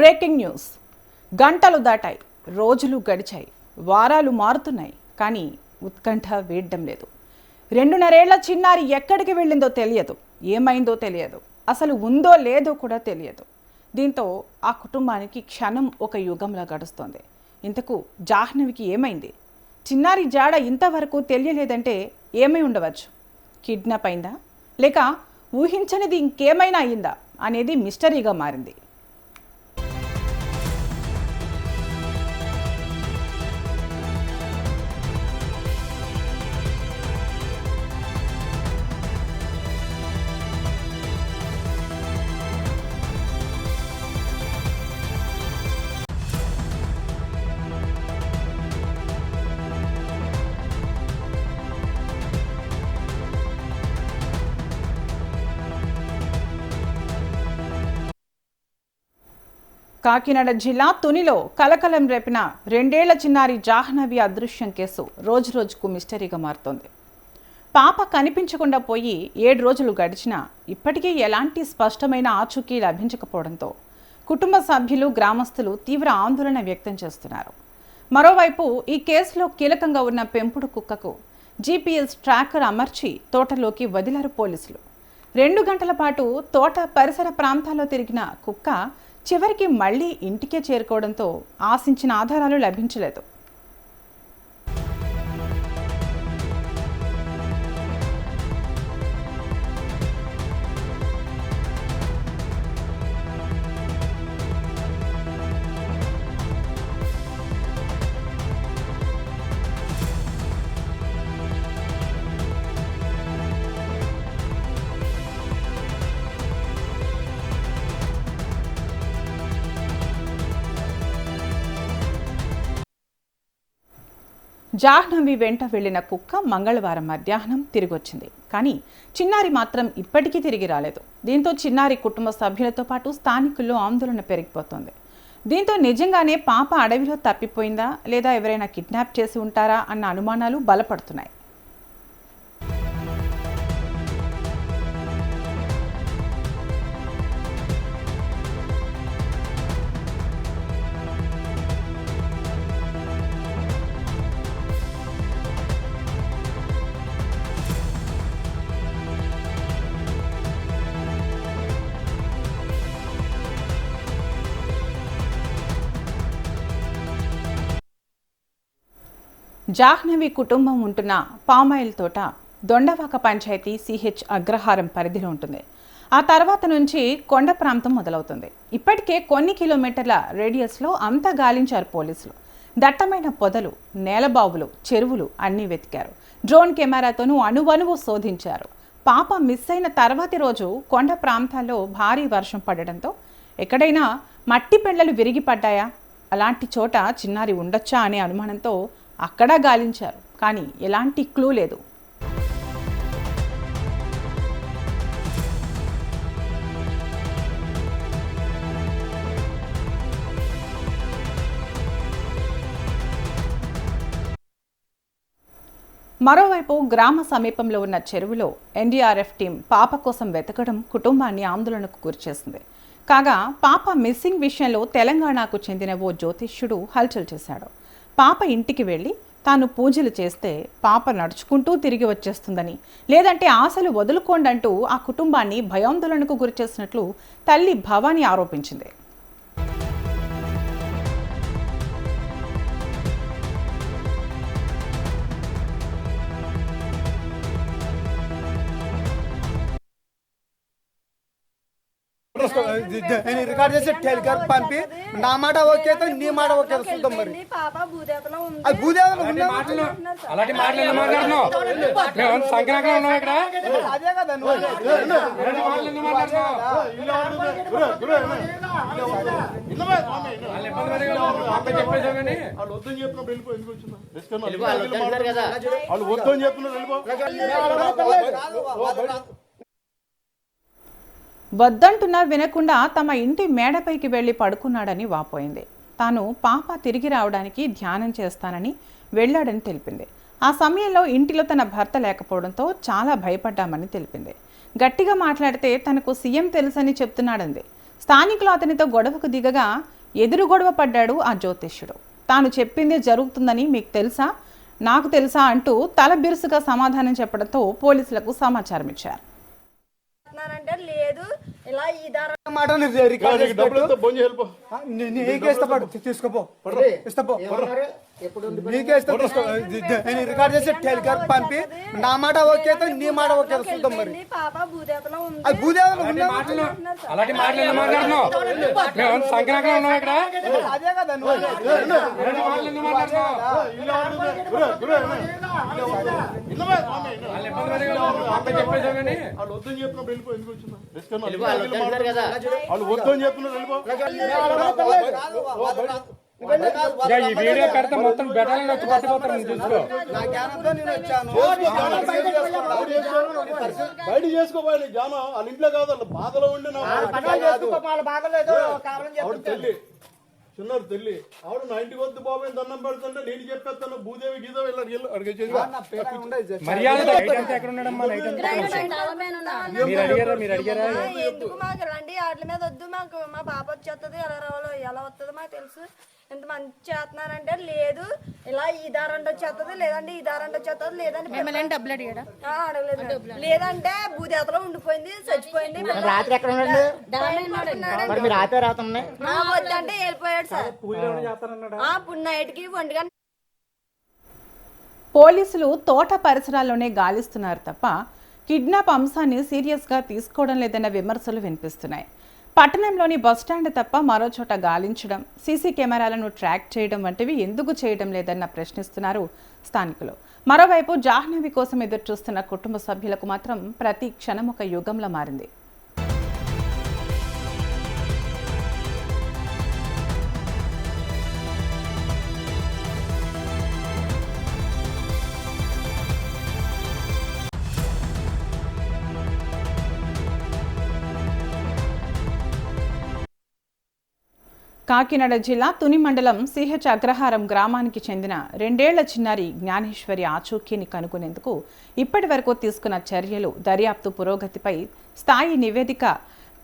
Breaking news. గంటలు దాటాయి, రోజులు గడిచాయి, వారాలు మారుతున్నాయి, కానీ ఉత్కంఠ వీడడం లేదు. 2.5 ఏళ్ల చిన్నారి ఎక్కడికి వెళ్ళిందో తెలియదు, ఏమైందో తెలియదు, అసలు ఉందో లేదో కూడా తెలియదు. దీంతో ఆ కుటుంబానికి క్షణం ఒక యుగంలా గడుస్తోంది. ఇంతకు జాహ్నవికి ఏమైంది? చిన్నారి జాడ ఇంతవరకు తెలియలేదంటే ఏమై ఉండవచ్చు? కిడ్నాప్ అయిందా, లేక ఊహించనిది ఇంకేమైనా అయిందా అనేది మిస్టరీగా మారింది. కాకినాడ జిల్లా తునిలో కలకలం రేపిన 2 ఏళ్ల చిన్నారి జాహ్నవి అదృశ్యం కేసు రోజురోజుకు మిస్టరీగా మారుతోంది. పాప కనిపించకుండా పోయి 7 రోజులు గడిచినా ఇప్పటికీ ఎలాంటి స్పష్టమైన ఆచూకీ లభించకపోవడంతో కుటుంబ సభ్యులు, గ్రామస్తులు తీవ్ర ఆందోళన వ్యక్తం చేస్తున్నారు. మరోవైపు ఈ కేసులో కీలకంగా ఉన్న పెంపుడు కుక్కకు GPS ట్రాకర్ అమర్చి తోటలోకి వదిలారు పోలీసులు. 2 గంటల పాటు తోట పరిసర ప్రాంతాల్లో తిరిగిన కుక్క చివరికి మళ్లీ ఇంటికే చేరుకోవడంతో ఆశించిన ఆధారాలు లభించలేదు. జాహ్నవి వెంట వెళ్లిన కుక్క మంగళవారం మధ్యాహ్నం తిరిగొచ్చింది. కానీ చిన్నారి మాత్రం ఇప్పటికీ తిరిగి రాలేదు. దీంతో చిన్నారి కుటుంబ సభ్యులతో పాటు స్థానికుల్లో ఆందోళన పెరిగిపోతోంది. దీంతో నిజంగానే పాప అడవిలో తప్పిపోయిందా, లేదా ఎవరైనా కిడ్నాప్ చేసి ఉంటారా అన్న అనుమానాలు బలపడుతున్నాయి. జాహ్నవి కుటుంబం ఉంటున్న పామాయిల్ తోట దొండవాక పంచాయతీ CH అగ్రహారం పరిధిలో ఉంటుంది. ఆ తర్వాత నుంచి కొండ ప్రాంతం మొదలవుతుంది. ఇప్పటికే కొన్ని కిలోమీటర్ల రేడియస్లో అంతా గాలించారు పోలీసులు. దట్టమైన పొదలు, నేలబావులు, చెరువులు అన్నీ వెతికారు. డ్రోన్ కెమెరాతోనూ అణువణువు శోధించారు. పాప మిస్ అయిన తర్వాతి రోజు కొండ ప్రాంతాల్లో భారీ వర్షం పడడంతో ఎక్కడైనా మట్టి పెళ్లలు విరిగి పడ్డాయా, అలాంటి చోట చిన్నారి ఉండొచ్చా అనే అనుమానంతో అక్కడా గాలించారు. కానీ ఎలాంటి క్లూ లేదు. మరోవైపు గ్రామ సమీపంలో ఉన్న చెరువులో NDRF టీం పాప కోసం వెతకడం కుటుంబాన్ని ఆందోళనకు గురిచేసింది. కాగా పాప మిస్సింగ్ విషయంలో తెలంగాణకు చెందిన ఓ జ్యోతిష్యుడు హల్చల్ చేశాడు. పాప ఇంటికి వెళ్ళి తాను పూజలు చేస్తే పాప నడుచుకుంటూ తిరిగి వచ్చేస్తుందని, లేదంటే ఆశలు వదులుకోండంటూ ఆ కుటుంబాన్ని భయాందోళనకు గురిచేసినట్లు తల్లి భవానీ ఆరోపించింది. రికార్డ్ చేసి టెలికార్ పంపి నా మాట ఓకే నీ మాట ఓకే చూద్దాం. మరి అలాంటి మాటలు మాట్లాడుతున్నావు, అదే కదా వాళ్ళు వద్దని చెప్పిన వద్దంటున్నా వినకుండా తమ ఇంటి మేడపైకి వెళ్లి పడుకున్నాడని వాపోయింది. తాను పాప తిరిగి రావడానికి ధ్యానం చేస్తానని వెళ్లాడని తెలిపింది. ఆ సమయంలో ఇంటిలో తన భర్త లేకపోవడంతో చాలా భయపడ్డామని తెలిపింది. గట్టిగా మాట్లాడితే తనకు సీఎం తెలుసని చెప్తున్నాడంది. స్థానికులు అతనితో గొడవకు దిగగా ఎదురు గొడవ పడ్డాడు ఆ జ్యోతిష్యుడు. తాను చెప్పింది జరుగుతుందని మీకు తెలుసా, నాకు తెలుసా అంటూ తల బిరుసుగా సమాధానం చెప్పడంతో పోలీసులకు సమాచారం ఇచ్చారు. లేదు ఇలా ఈ దారం మాట రికార్డ్ చేసి డబ్బులు పెట్టు. ఎంత భోజనం వెళ్ళిపో. నీకే ఇస్తా పడు, తీసుకోపో ఇస్తాపో నీకే ఇస్తా తీసుకో. నేను రికార్డ్ చేసి టెలికార్ పంపి నా మాట ఓకే అయితే నీ మాట ఓకే చూద్దాం. మరి పాప భూదేవతలో ఉంది. అది భూదేవులు అలాంటి మాటలు మాట్లాడుతున్నావు. మేము సంక్రాంతి ఉన్నాం ఇక్కడ. అదే కదా నువ్వు అలాంటి మాటలు ఎందుకు మాట్లాడుతున్నావు? వాళ్ళు ఇబ్బంది పడేవాళ్ళు. అబ్బాయి చెప్పేసావు కానీ వాళ్ళు వద్దని చెప్పినప్పుడు వెళ్ళిపో. ఎందుకు వచ్చిందా వాళ్ళు వద్దని చెప్పినప్పుడు వెళ్ళిపో. ఇక ఈ వీడియో పెడితే మొత్తం బెటాలను వచ్చి పట్టుకోతారు. నేను చూసుకో. నా జ్ఞానంతో నేను వచ్చాను. బయట చేసుకోవాలి జ్ఞానం. వాళ్ళ ఇంట్లో కాదు, వాళ్ళ బాధలో ఉండి ఆవిడ తల్లి చిన్నారు తల్లి. ఆవిడ నా ఇంటికి వద్దు బాబాయ్ దండం పెడుతుంటే నేను చెప్పేస్తాను భూదేవి గీదేవి మర్యాద నైట్ అంతా ఎక్కడ ఉన్నాడమ్మా? నైట్ అంతా మీరు అడిగారా? ఎందుకు మాకు రండి వాటి మీద వద్దు, మాకు మా పాప వచ్చేస్తుంది, ఎలా రావాలో ఎలా వస్తుందో మాకు తెలుసు, ఎంత మంచి చేస్తున్నారంటే లేదు ఇలా ఈ దారంట వచ్చేస్తుంది, లేదంటే ఈ దారంట వచ్చేస్తుంది, లేదంటే డబ్బులు అడిగాడు అడగలేదు, లేదంటే భూదేవతలో ఉండిపోయింది, చచ్చిపోయింది. రాత్రి ఎక్కడ ఉండండి? మీరు రాత్రి రాత్రి వద్దంటే వెళ్ళిపోయాడు సార్. ఇప్పుడు నైట్కి 1 గంట. పోలీసులు తోట పరిసరాల్లోనే గాలిస్తున్నారు తప్ప కిడ్నాప్ అంశాన్ని సీరియస్గా తీసుకోవడం లేదన్న విమర్శలు వినిపిస్తున్నాయి. పట్టణంలోని బస్టాండ్ తప్ప మరో చోట గాలించడం, సీసీ కెమెరాలను ట్రాక్ చేయడం వంటివి ఎందుకు చేయడం లేదన్న ప్రశ్నిస్తున్నారు స్థానికులు. మరోవైపు జాహ్నవి కోసం ఎదురుచూస్తున్న కుటుంబ సభ్యులకు మాత్రం ప్రతి క్షణం ఒక యుగంలా మారింది. కాకినాడ జిల్లా తుని మండలం సిహెచ్ అగ్రహారం గ్రామానికి చెందిన 2 ఏళ్ల చిన్నారి జ్ఞానేశ్వరి ఆచూకీని కనుగొనేందుకు ఇప్పటి వరకు తీసుకున్న చర్యలు, దర్యాప్తు పురోగతిపై స్థాయి నివేదిక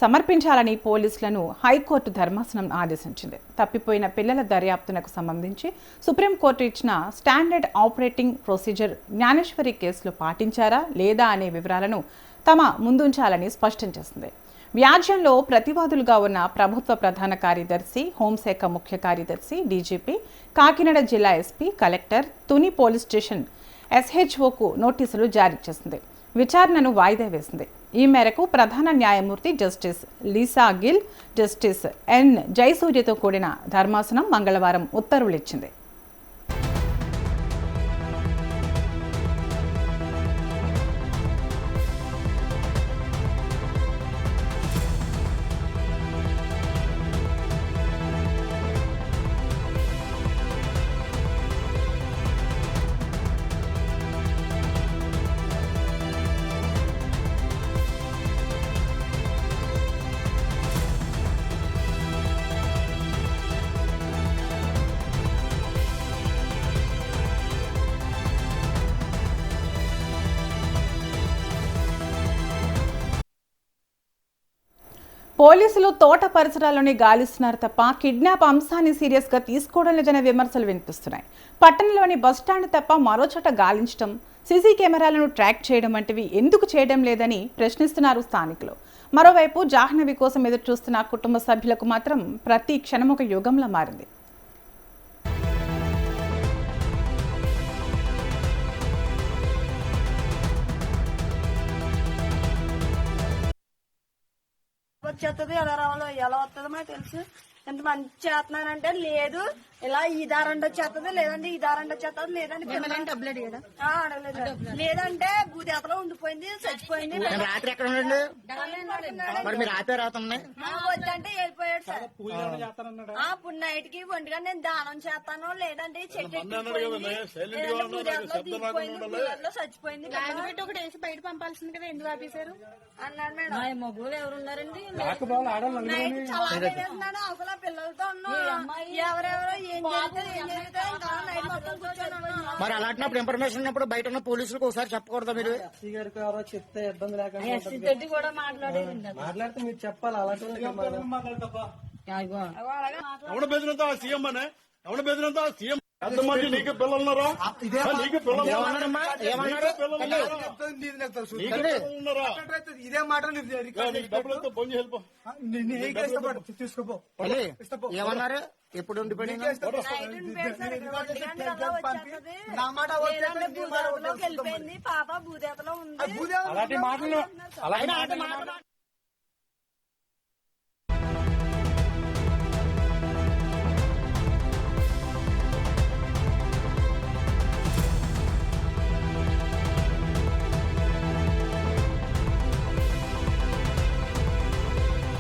సమర్పించాలని పోలీసులను హైకోర్టు ధర్మాసనం ఆదేశించింది. తప్పిపోయిన పిల్లల దర్యాప్తునకు సంబంధించి సుప్రీంకోర్టు ఇచ్చిన స్టాండర్డ్ ఆపరేటింగ్ ప్రొసీజర్ జ్ఞానేశ్వరి కేసులో పాటించారా లేదా అనే వివరాలను తమ ముందుంచాలని స్పష్టం చేసింది. వ్యాజ్యంలో ప్రతివాదులుగా ఉన్న ప్రభుత్వ ప్రధాన కార్యదర్శి, హోంశాఖ ముఖ్య కార్యదర్శి, డీజీపీ, కాకినాడ జిల్లా SP, collector, Tuni police station ఎస్హెచ్ఓకు నోటీసులు జారీ చేసింది. విచారణను వాయిదా వేసింది. ఈ మేరకు ప్రధాన న్యాయమూర్తి justice Lisa Gill, justice N జయసూర్యతో కూడిన ధర్మాసనం మంగళవారం ఉత్తర్వులిచ్చింది. పోలీసులు తోట పరిసరాల్లోనే గాలిస్తున్నారు తప్ప కిడ్నాప్ అంశాన్ని సీరియస్గా తీసుకోవడం లేదనే విమర్శలు వినిపిస్తున్నాయి. పట్టణంలోని బస్టాండ్ తప్ప మరో చోట గాలించడం, సీసీ కెమెరాలను ట్రాక్ చేయడం వంటివి ఎందుకు చేయడం లేదని ప్రశ్నిస్తున్నారు స్థానికులు. మరోవైపు జాహ్నవి కోసం ఎదురు చూస్తున్న కుటుంబ సభ్యులకు మాత్రం ప్రతి క్షణం ఒక యుగంలా మారింది. వచ్చేస్తుంది, ఎలా రావాలో ఎలా వస్తుందో మాకు తెలుసు, ఎంత మంచి చేస్తున్నానంటే లేదు ఇలా ఈ దారంట వచ్చేస్తుంది, లేదంటే ఈ దారంట వచ్చేస్తుంది, లేదంటే డబ్బులు అడిగాడు అడగలేదు, లేదంటే భూదేవతలో ఉండిపోయింది, చచ్చిపోయింది. రాత్రి ఎక్కడ ఉండండి? మరి మీరు రాత్రి రాత్రి వద్దంటే వెళ్ళిపోయాడు సార్. ఇప్పుడు నైట్కి 1 గంట నేను దానం చేస్తాను, లేదంటే చెట్టు చచ్చిపోయింది. ఒకటి వేసి బయట పంపాల్సింది కదా, ఎందుకు ఆపేశారు అన్నాడు మేడం. మగువులు ఎవరు ఉన్నారండి? అసలు పిల్లలతో ఉన్నాం, ఎవరెవరో ఏం జరిగితే నైట్ మొత్తం కూర్చొని ఉన్నాం. మరి అలాంటినప్పుడు ఇన్ఫర్మేషన్ ఉన్నప్పుడు బయట ఉన్న పోలీసులకు ఒకసారి చెప్పకూడదా మీరు? ఎస్సీ తోటి కూడా మాట్లాడు. మాట్లాడితే మీరు చెప్పాలి అలాంటి మాట్లాడతాపా ఎవడ బెదిరంతా సీఎం అనే ఎవడ బెదిరంతా సీఎం ఎంతమంది నీకు పిల్లలున్నారా ఇదే నీకు పిల్లలు ఏమన్నారమ్మా? ఏమన్నారు? ఉన్నారా ఇదే మాట నీకు రికార్డ్ చేసి డబ్బులతో ఫోన్ చేసి వెళ్ళిపో. నీకే ఇష్టపడు తీసుకోపో తల్లి, ఇష్టపో ఏమన్నారు? ఎప్పుడు ఉండిపోయినా నీకే ఇష్టపడు. నా మాట ఓకే అయితే నీ మాట ఓకే. వెళ్ళిపోయింది పాప భూదేవతలో ఉంది భూదేవ అలాంటి మాటలు